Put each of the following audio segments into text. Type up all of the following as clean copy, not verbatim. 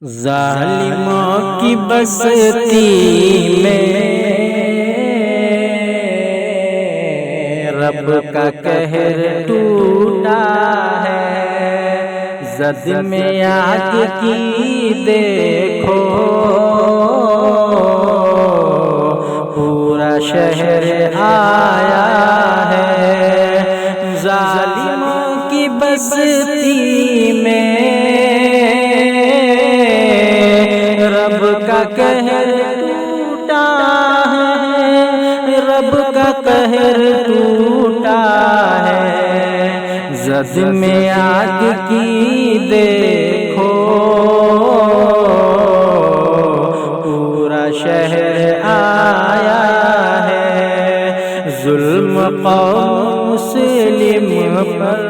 ظالموں کی بستی میں رب کا قہر ٹوٹا ہے، زد میں آگ کی دیکھو پورا شہر آیا ہے۔ ظالموں کی بستی میں رب کا قہر ٹوٹا ہے، رب کا قہر ٹوٹا ہے، زد میں آگ کی دیکھو پورا شہر آیا ہے۔ ظلم قوم مسلم پر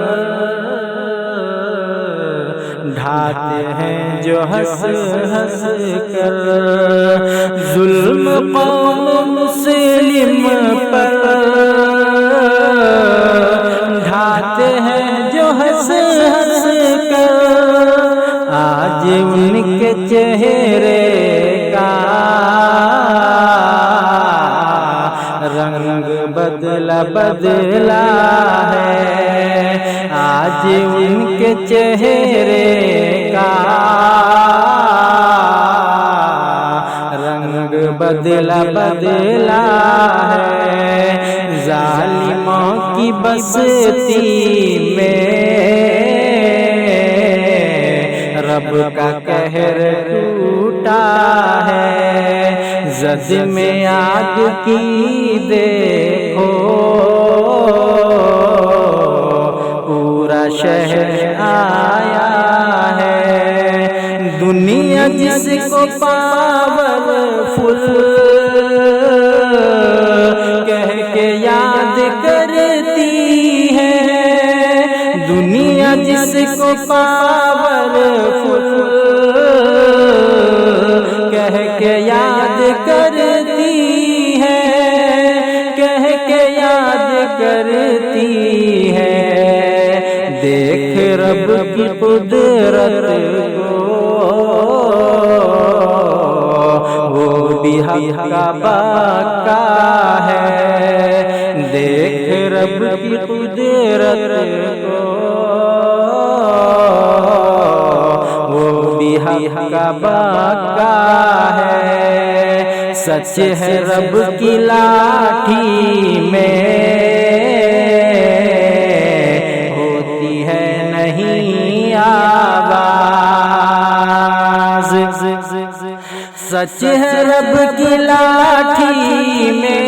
ڈھاتے ہیں جو ہنس ہنس کر، ظلم قوم مسلم پر ڈھاتے ہیں جو ہنس ہنس کر، آج ان کے چہرے کا رنگ بدلا بدلا ہے، آج ان کے چہرے کا رنگ بدلا بدلا ہے۔ ظالموں کی بستی میں رب کا قہر ٹوٹا ہے، زد میں آگ کی دیکھو پورا شہر آیا ہے۔ دنیا جس کو پاورفل کہہ کے یاد کرتی ہے، دنیا جس کو پاورفل کہہ کے یاد کرتی ہے، کہہ کے یاد کرتی ہے، دیکھ رب کی قدرت کو وہ بھی حق کا باقا ہے، دیکھ رب کی قدرت کو وہ بھی حق کا باقا ہے۔ سچ ہے رب کی لاٹھی میں ہوتی ہے نہیں آواز، سچ ہے رب کی لاٹھی میں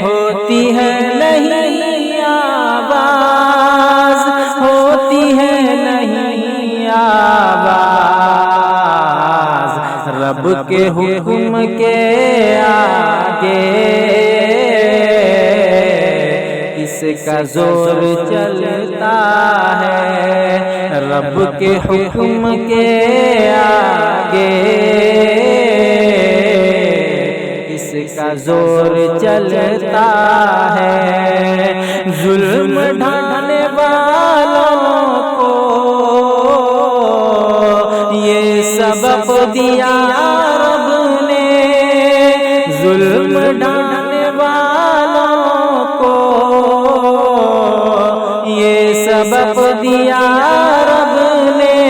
ہوتی ہے نہیں آواز، ہوتی ہے نہیں آواز، رب کے حکم کے آگے کس کا زور چلتا ہے، رب کے حکم کے آگے کس کا زور چلتا ہے۔ ظلم ڈھانے والوں کو یہ سبق دیا رب نے، ظلم ڈھانے والوں کو یہ سبق دیا رب نے،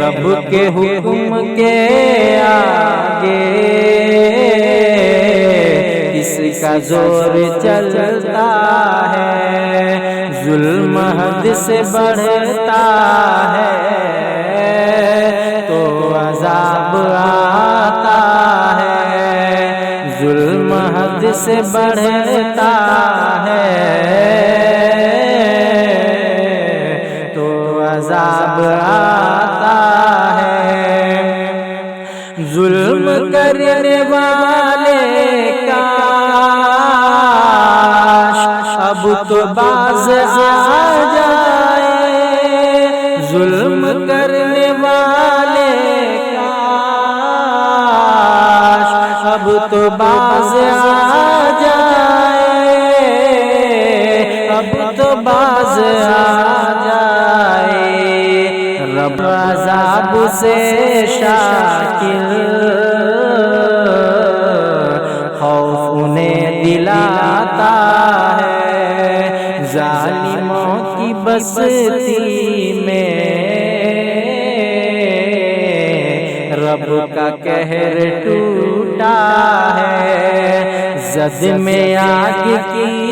رب کے حکم کے آگے کس کا زور چلتا ہے، ظلم حد سے بڑھتا ہے تو عذاب آتا ہے، ظلم حد سے بڑھتا ہے تو عذاب آتا ہے۔ ظلم کرنے والے اب تو باز آ جائے، ظلم کرنے والے کاش اب تو باز آ جائے، اب تو باز آ جائے۔ سے شاکر خوف انہیں دلاتا ہے، ظالموں کی بستی میں رب کا قہر ٹوٹا ہے، زد میں آگ کی